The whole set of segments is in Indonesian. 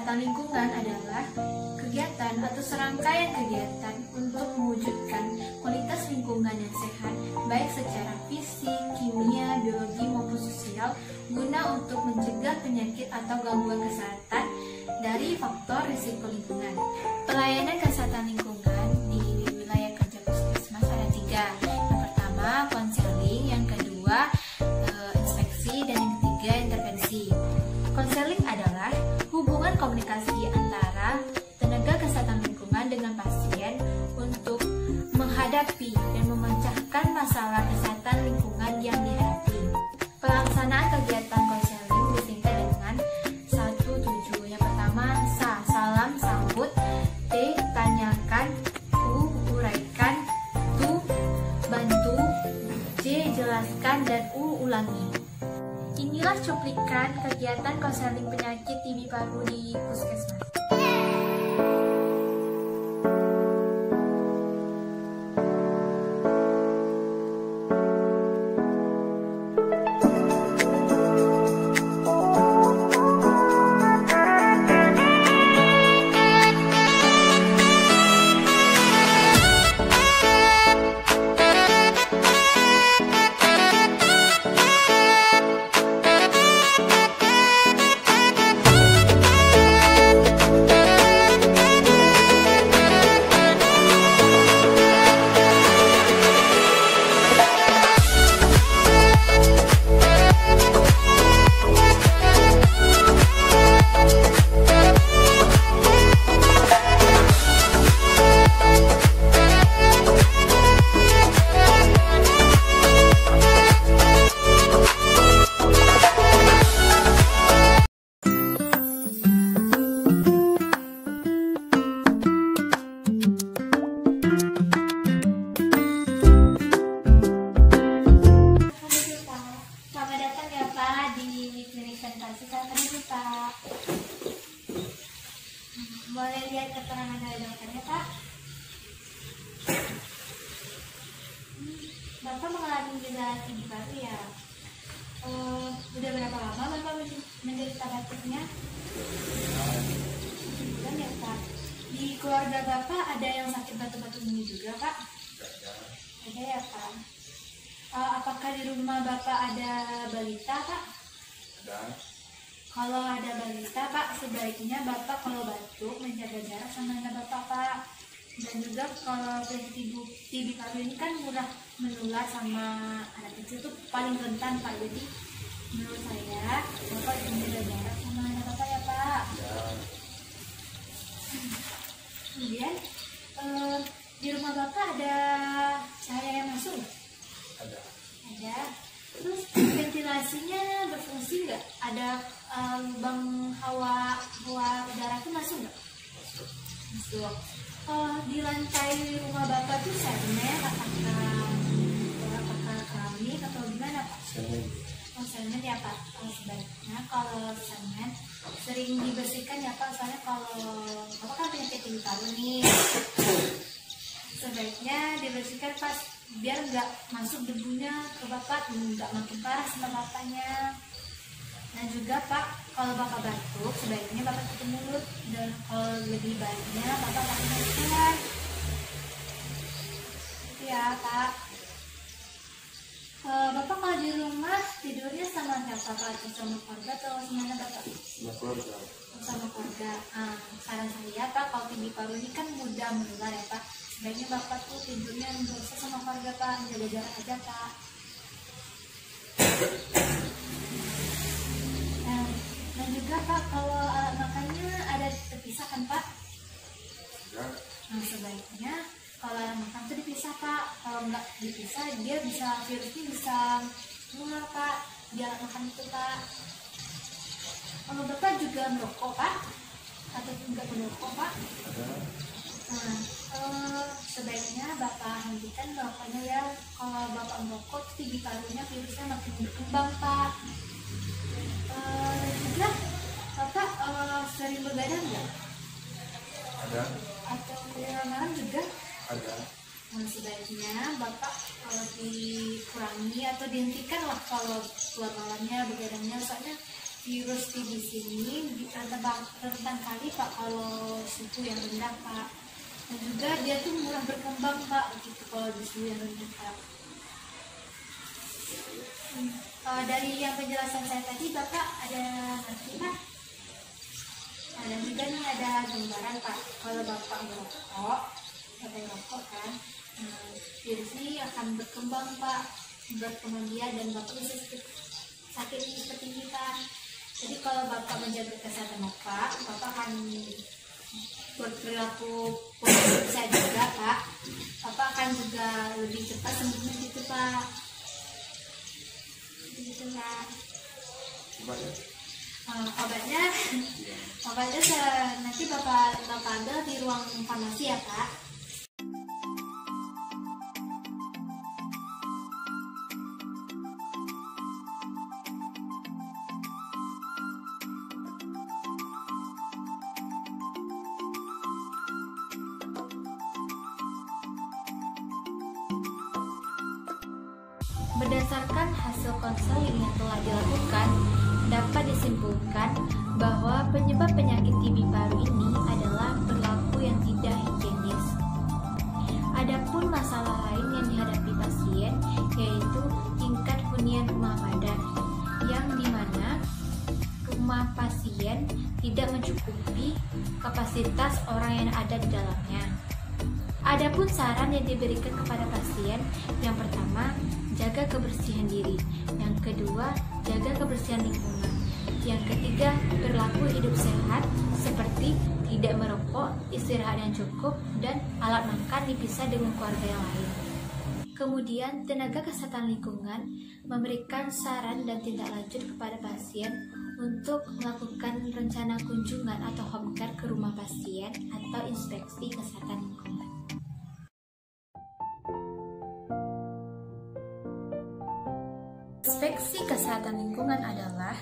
kesehatan lingkungan adalah kegiatan atau serangkaian kegiatan untuk mewujudkan kualitas lingkungan yang sehat, baik secara fisik, kimia, biologi maupun sosial, guna untuk mencegah penyakit atau gangguan kesehatan dari faktor risiko lingkungan. Pelayanan kesehatan lingkungan di wilayah kerja Puskesmas ada 3. Yang pertama, konseling, yang kedua, inspeksi, dan yang ketiga, intervensi. Konseling adalah hubungan komunikasi antara tenaga kesehatan lingkungan dengan pasien untuk menghadapi dan memecahkan masalah kesehatan lingkungan yang dihadapi. Pelaksanaan kegiatan konseling disingkat dengan 1-7. Yang pertama, salam sambut, T, tanyakan, U, uraikan, Tu, bantu, J, jelaskan, dan U, ulangi. Inilah cuplikan kegiatan konseling penyakit TB paru di Puskesmas. Boleh lihat keterangan dari dokternya, Pak? Bapak mengalami gejala TB paru ya? Udah berapa lama Bapak menderita batuknya? Bulan ya, Pak? Di keluarga Bapak ada yang sakit batuk-batuk ini juga, Pak? Ada ya, Pak? Apakah di rumah Bapak ada balita, Pak? Ada. Kalau ada balita, Pak, sebaiknya Bapak kalau batuk menjaga jarak sama anak Bapak, Pak. Dan juga kalau penyakit TB paru ini kan mudah menular sama anak kecil tuh paling rentan, Pak. Jadi menurut saya Bapak menjaga jarak sama anak Bapak ya, Pak. Ya. Kemudian di rumah Bapak ada cahaya yang masuk? Ada. Ada. Terus ventilasinya berfungsi nggak? Ada lubang hawa udara itu masuk nggak? Masuk. Di lantai rumah Bapak tuh semen, apakah keramik atau gimana, Pak? Semen. Semen ya, Pak. Sebaiknya kalau semen sering dibersihkan ya, Pak. Soalnya kalau Bapak kan penyakit TB paru nih, sebaiknya dibersihkan, Pak, biar nggak masuk debunya ke Bapak, nggak makin parah sama Bapaknya. Dan juga, Pak, kalau Bapak batuk sebaiknya Bapak tutup mulut, dan kalau lebih baiknya Bapak pakai masker. Itu ya, Pak. Bapak kalau di rumah tidurnya sama siapa, Pak? Atau sama keluarga atau gimana, Bapak? Sama keluarga. Sama keluarga. Saran saya, Pak, kalau TB paru ini kan mudah menular ya, Pak. Sebaiknya Bapak tuh tidurnya nggak usah sama keluarga, Pak, jaga jarak aja, Pak. Dan juga, Pak, kalau alat makannya ada terpisah kan, Pak? Ya. Nah, sebaiknya kalau alat makan itu dipisah, Pak. Kalau nggak dipisah, dia virusnya bisa keluar, Pak, di alat makan itu, Pak. Kalau Bapak juga merokok, Pak? Atau nggak merokok, Pak? Ada. Nah, sebaiknya Bapak hentikan merokoknya ya. Kalau Bapak merokok, TB parunya virusnya makin berkembang, Pak. Juga Bapak sering begadang nggak? Ada. Atau malam juga? Ada. Nah, sebaiknya Bapak dikurangi atau dihentikan lah kalau keluar malamnya begadangnya. Soalnya virus TBC ini rentan kali Pak kalau suhu yang rendah Pak. Dan juga dia tuh mudah berkembang Pak gitu kalau di suhu yang rendah Pak. Dari yang penjelasan saya tadi Bapak ada ngerti Pak? Dan juga nih ada gambaran Pak, kalau Bapak merokok, kan, virus ini akan berkembang Pak, berkembang dia dan Bapak bisa sakit seperti ini Pak. Jadi kalau Bapak menjaga kesehatan Bapak akan berperilaku positif saya juga Pak. Bapak akan juga lebih cepat sembuhnya gitu Pak. Gitu Pak. Obatnya nanti Bapak ambil di ruang farmasi ya Pak. Berdasarkan hasil konseling yang telah dilakukan, dapat disimpulkan bahwa penyebab penyakit TB paru ini adalah perilaku yang tidak higienis. Adapun masalah lain yang dihadapi pasien yaitu tingkat hunian rumah padat, yang dimana rumah pasien tidak mencukupi kapasitas orang yang ada di dalamnya. Adapun saran yang diberikan kepada pasien, yang pertama, jaga kebersihan diri. Yang kedua, jaga kebersihan lingkungan. Yang ketiga, berlaku hidup sehat seperti tidak merokok, istirahat yang cukup, dan alat makan dipisah dengan keluarga yang lain. Kemudian, tenaga kesehatan lingkungan memberikan saran dan tindak lanjut kepada pasien untuk melakukan rencana kunjungan atau home care ke rumah pasien atau inspeksi kesehatan lingkungan. Inspeksi kesehatan lingkungan adalah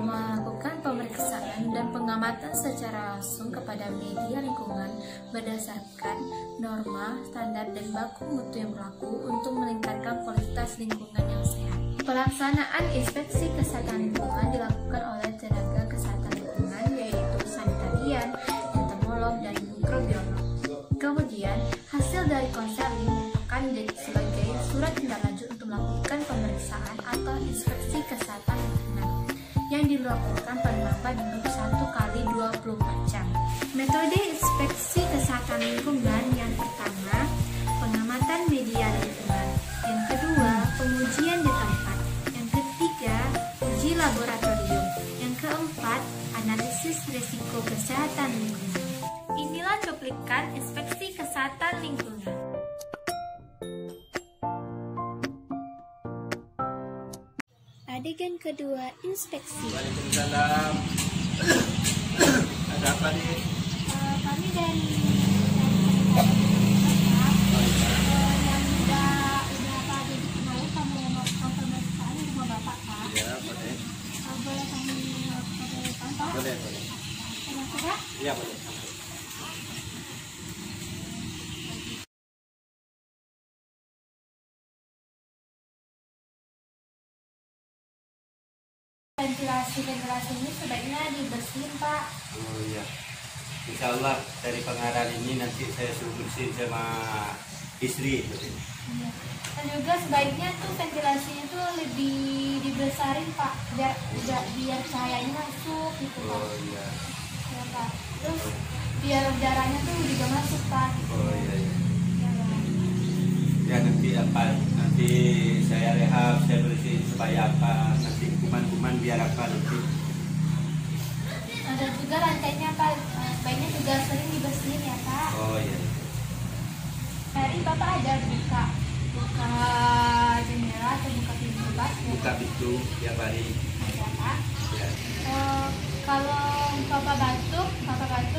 melakukan pemeriksaan dan pengamatan secara langsung kepada media lingkungan berdasarkan norma, standar, dan baku mutu yang berlaku untuk meningkatkan kualitas lingkungan yang sehat. Pelaksanaan inspeksi kesehatan lingkungan dilakukan oleh tenaga kesehatan lingkungan yaitu sanitarian, entomolog, dan mikrobiolog. Kemudian, hasil dari konseling akan menjadi sebagai surat tindak lanjut untuk melakukan pemeriksaan atau inspeksi kesehatan lingkungan yang dilakukan paling lambat dalam 1 kali 24 jam. Metode inspeksi kesehatan lingkungan yang pertama, pengamatan media lingkungan. Yang kedua, pengujian di tempat. Yang ketiga, uji laboratorium. Yang keempat, analisis risiko kesehatan lingkungan. Inilah cuplikan inspeksi kesehatan lingkungan. Adegan kedua, inspeksi. Waalaikumsalam. Ada apa nih? Kami dari yang udah apa jadi kemarin kamu melakukan pemeriksaan di rumah Bapak Pak. Ya, boleh. Boleh kami melakukan Pak? Boleh. Kira-kira? Iya, boleh. Ventilasi ini sebaiknya dibersihin Pak. Oh iya. Insya Allah dari pengarah ini nanti saya suruh bersihin sama istri. Iya. Dan juga sebaiknya tuh ventilasinya tuh lebih dibesarin Pak, biar cahayanya masuk gitu Pak. Oh iya. Ya Pak. Terus biar udaranya tuh juga masuk Pak. Oh iya. Ya Pak. Ya nanti apa? Nanti saya rehab, saya bersihin supaya apa? Nanti kuman-kuman biar apa nanti? Ada juga lantainya Pak, sebaiknya juga sering dibersihin ya Pak. Oh iya. Hari Bapak ada buka jendela atau buka pintu Pak? Buka pintu tiap hari. Ada Pak. Ya. Kalau Bapak batuk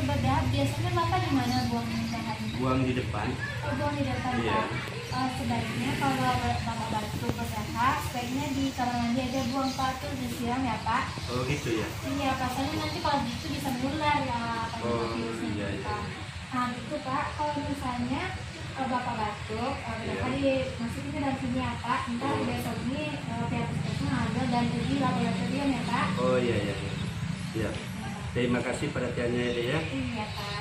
berdahak, biasanya Bapak di mana buang dahak? Buang di depan. Buang di depan Iya. Pak. Sebaiknya kalau Bapak batuk berdahak, sebaiknya di kamar mandi aja buang Pak, tuh disiram ya Pak. Oh gitu ya. Iya, pasalnya nanti kalau gitu bisa menular ya Oh, virusnya iya, gitu, iya. Pak. Nah gitu Pak, kalau misalnya Bapak batuk, Iya. Bapak dimasukin ke dalam sini ya Pak. Ntar besok ini pihak puskesmas ada dan uji laboratorium ya Pak. Oh iya iya. Ya. Terima kasih perhatiannya ya Dek ya. Iya Pak.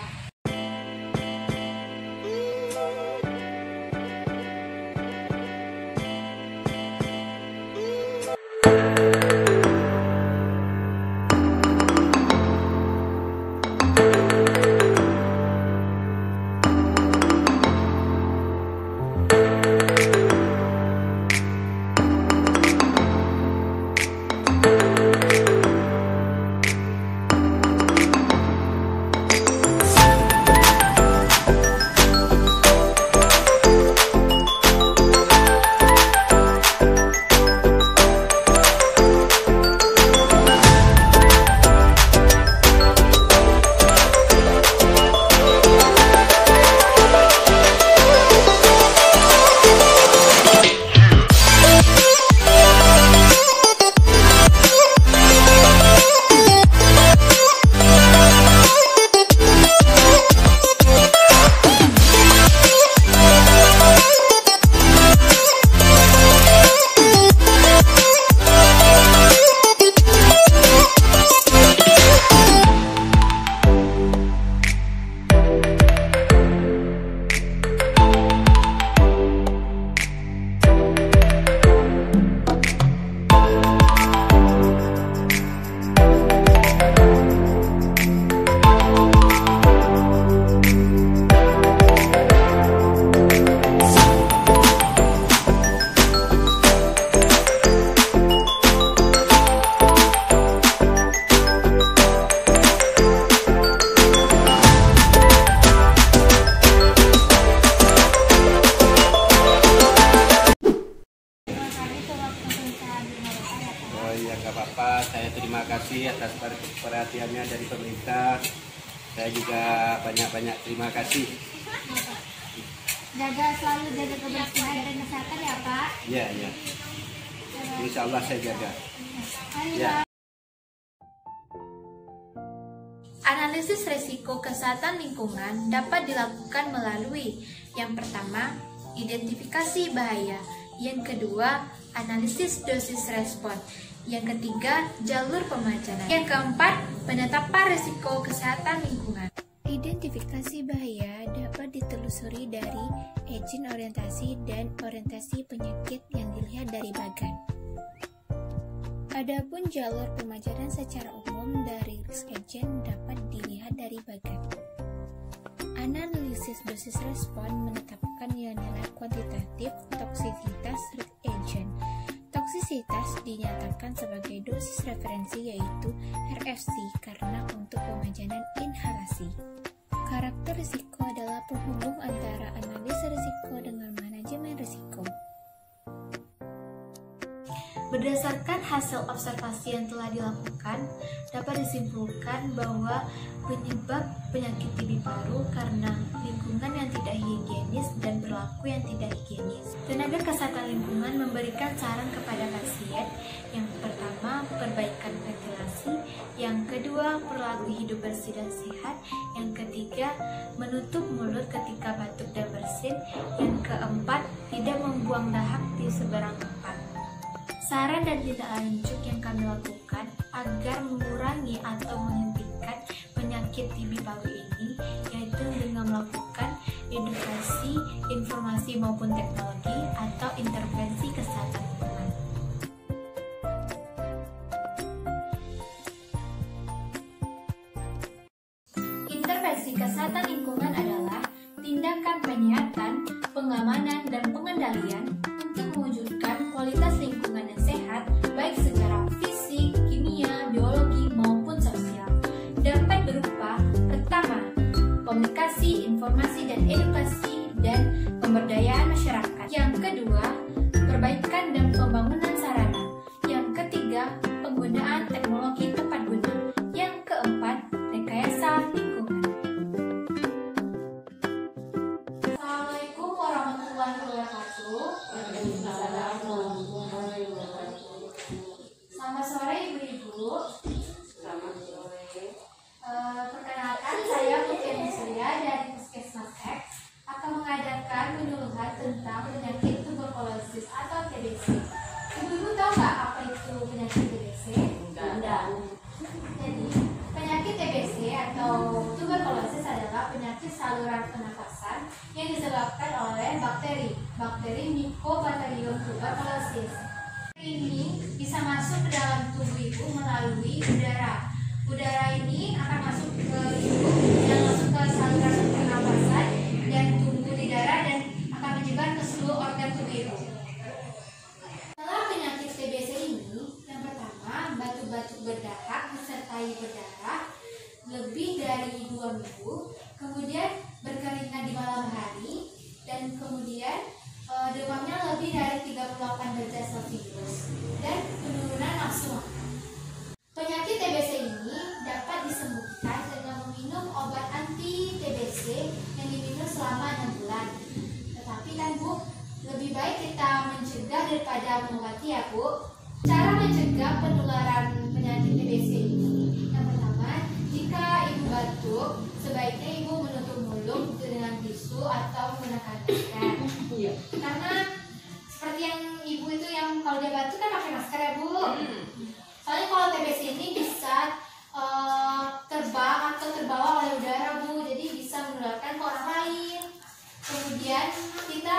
Oh iya nggak apa-apa, saya terima kasih atas perhatiannya dari pemerintah. Saya juga banyak-banyak terima kasih. Selalu jaga kebersihan dan kesehatan ya Pak. Iya iya. Insya Allah saya jaga. Ayo, Ya. Pak. Analisis risiko kesehatan lingkungan dapat dilakukan melalui yang pertama, identifikasi bahaya, yang kedua, analisis dosis respon, yang ketiga, jalur pemajanan, yang keempat, penetapan risiko kesehatan lingkungan. Identifikasi bahaya dapat ditelusuri dari agent orientasi dan orientasi penyakit yang dilihat dari bagan. Adapun jalur pemajaran secara umum dari risk agent dapat dilihat dari bagan. Analisis dosis respon menetapkan nilai kuantitatif toksisitas risk agent. Toksisitas dinyatakan sebagai dosis referensi yaitu RFC karena untuk pemajanan inhalasi. Karakter risiko adalah penghubung antara analisa risiko dengan manajemen risiko. Berdasarkan hasil observasi yang telah dilakukan, dapat disimpulkan bahwa penyebab penyakit TB paru karena lingkungan yang tidak higienis dan perilaku yang tidak higienis. Tenaga kesehatan lingkungan memberikan saran kepada pasien yang pertama, perbaikan ventilasi, yang kedua, perilaku hidup bersih dan sehat, yang ketiga, menutup mulut ketika batuk dan bersin, yang keempat, tidak membuang dahak di seberang tempat. Saran dan tindak lanjut yang kami lakukan agar mengurangi atau menghentikan penyakit TB paru ini yaitu dengan melakukan edukasi, informasi maupun teknologi atau intervensi kesehatan lingkungan. Intervensi kesehatan lingkungan adalah tindakan penyihatan, pengamanan, dan pengendalian untuk mewujudkan kualitas lingkungan yang sehat, baik secara fisik, kimia, biologi, maupun sosial. Dapat berupa pertama, komunikasi, informasi, dan edukasi, dan pemberdayaan masyarakat. Yang kedua, perbaikan dan pembangunan sarana. Yang ketiga, penggunaan teknologi tepat guna. Yang keempat, rekayasa lingkungan. Assalamualaikum warahmatullahi wabarakatuh. Selamat sore ibu-ibu. Selamat sore. Perkenalkan, saya Putri Surya dari Puskesmas X akan mengadakan penyuluhan tentang penyakit tuberkulosis atau TBC. Ibu-ibu tahu nggak apa itu bakteri Mycobacterium tuberculosis. Ini bisa masuk ke dalam tubuh ibu melalui udara. Udara ini akan masuk ke ibu dan masuk ke saluran pernapasan dan tumbuh di darah dan akan menyebar ke seluruh organ tubuh ibu. Setelah penyakit TBC ini, yang pertama batuk-batuk berdahak disertai berdarah lebih dari 2 minggu, kemudian berkeringat di malam hari, dan kemudian demamnya lebih dari 38 derajat Celcius dan penurunan nafsu makan. Penyakit TBC ini dapat disembuhkan dengan meminum obat anti TBC yang diminum selama 6 bulan. Tetapi kan Bu, lebih baik kita mencegah daripada mengobati ya Bu. Cara mencegah penularan penyakit TBC ini, yang pertama, jika ibu batuk, sebaiknya ibu menutup mulut dengan tisu atau menggunakan masker. Karena seperti yang ibu itu yang kalau dia batuk kan pakai masker ya Bu. Soalnya kalau TBC ini bisa terbang atau terbawa oleh udara Bu, jadi bisa menularkan ke orang lain. Kemudian kita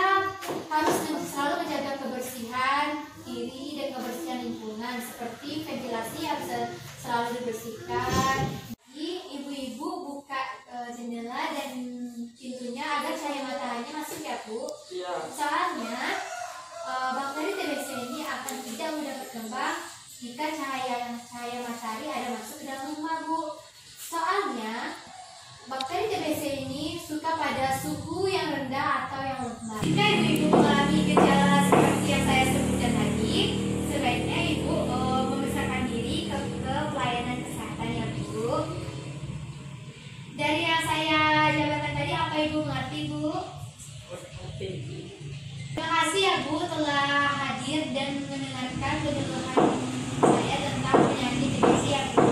harus selalu menjaga kebersihan diri dan kebersihan lingkungan, seperti ventilasi harus selalu dibersihkan. Jadi ibu-ibu buka jendela dan pintunya agar cahaya mataharinya masuk ya Bu. Soalnya bakteri TBC ini akan tidak mudah berkembang jika cahaya matahari ada masuk ke dalam rumah Bu. Soalnya bakteri TBC ini suka pada suhu yang rendah atau yang lembab. Jika ibu-ibu mengalami gejala seperti yang saya sebutkan tadi, sebaiknya ibu memeriksakan diri ke pelayanan kesehatan ya Bu. Dari yang saya jabarkan tadi, apa ibu mengerti Bu? Terima kasih ya Bu telah hadir dan mendengarkan penyuluhan saya tentang penyakit TBC ya Bu.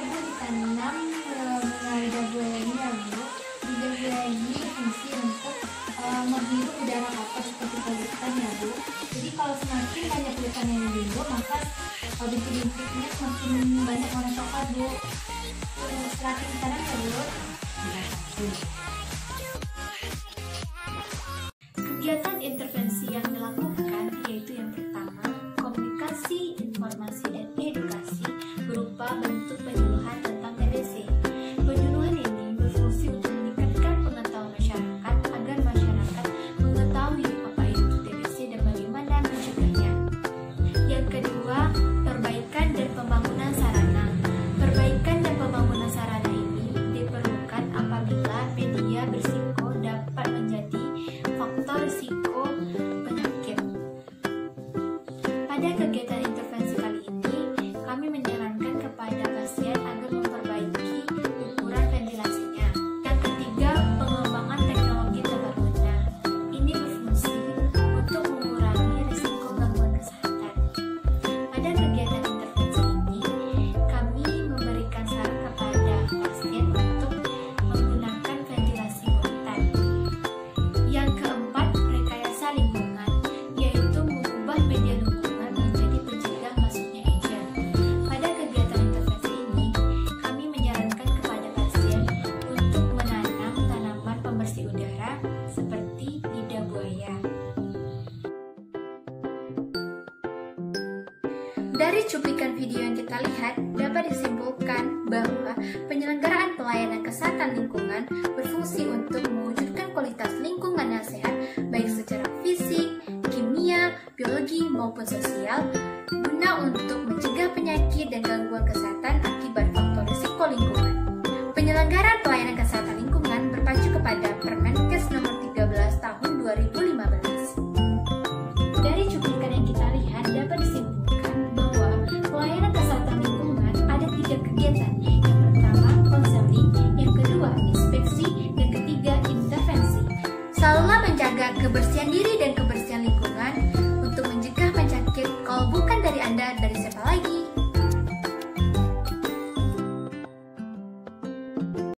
Bu ditanam mengalida buaya ini ya Bu. Lidah buaya ini fungsi untuk menghirup udara kotor seperti polutan ya Bu. Jadi kalau semakin banyak polutan yang dihirup, maka bintik-bintiknya semakin banyak warna coklat Bu. Silakan ditanam ya Bu. Kegiatan intervensi yang dilakukan yaitu yang pertama, komunikasi, informasi, dan edukasi berupa bentuk penyuluhan tentang TBC. Penyuluhan ini berfungsi untuk meningkatkan pengetahuan masyarakat agar masyarakat mengetahui apa itu TBC dan bagaimana mencegahnya. Yang kedua, perbaikan dan pembangunan sarana. Perbaikan dan pembangunan sarana ini diperlukan apabila media berisiko dapat menjadi faktor risiko penyakit. Pada kegiatan intervensi kali ini, kami menyarankan kepada pasien agar memperbaiki ukuran ventilasinya. Yang ketiga, pengembangan teknologi terbarunya. Ini berfungsi untuk mengurangi risiko gangguan kesehatan. Pada kegiatan intervensi ini, kami memberikan saran kepada pasien untuk menggunakan ventilasi buatan. Yang keempat, rekayasa lingkungan, yaitu mengubah media lingkungan menjadi pencegah masuknya agent. Pada kegiatan intervensi ini, kami menyarankan kepada pasien untuk menanam tanaman pembersih udara seperti lidah buaya. Dari cuplikan video yang kita lihat, dapat disimpulkan bahwa penyelenggaraan pelayanan kesehatan lingkungan berfungsi untuk mewujudkan kualitas lingkungan yang sehat, baik secara fisik, kimia, biologi, maupun sosial, guna untuk mencegah penyakit dan gangguan kesehatan akibat faktor risiko lingkungan. Penyelenggaraan pelayanan kesehatan lingkungan berpacu kepada Permenkes nomor 13 tahun 2015. Dari cuplikan yang kita lihat, dapat disimpulkan bahwa pelayanan kesehatan lingkungan ada 3 kegiatan. Yang pertama, konseling, yang kedua, inspeksi, dan ketiga, intervensi. Selalulah menjaga kebersihan diri dan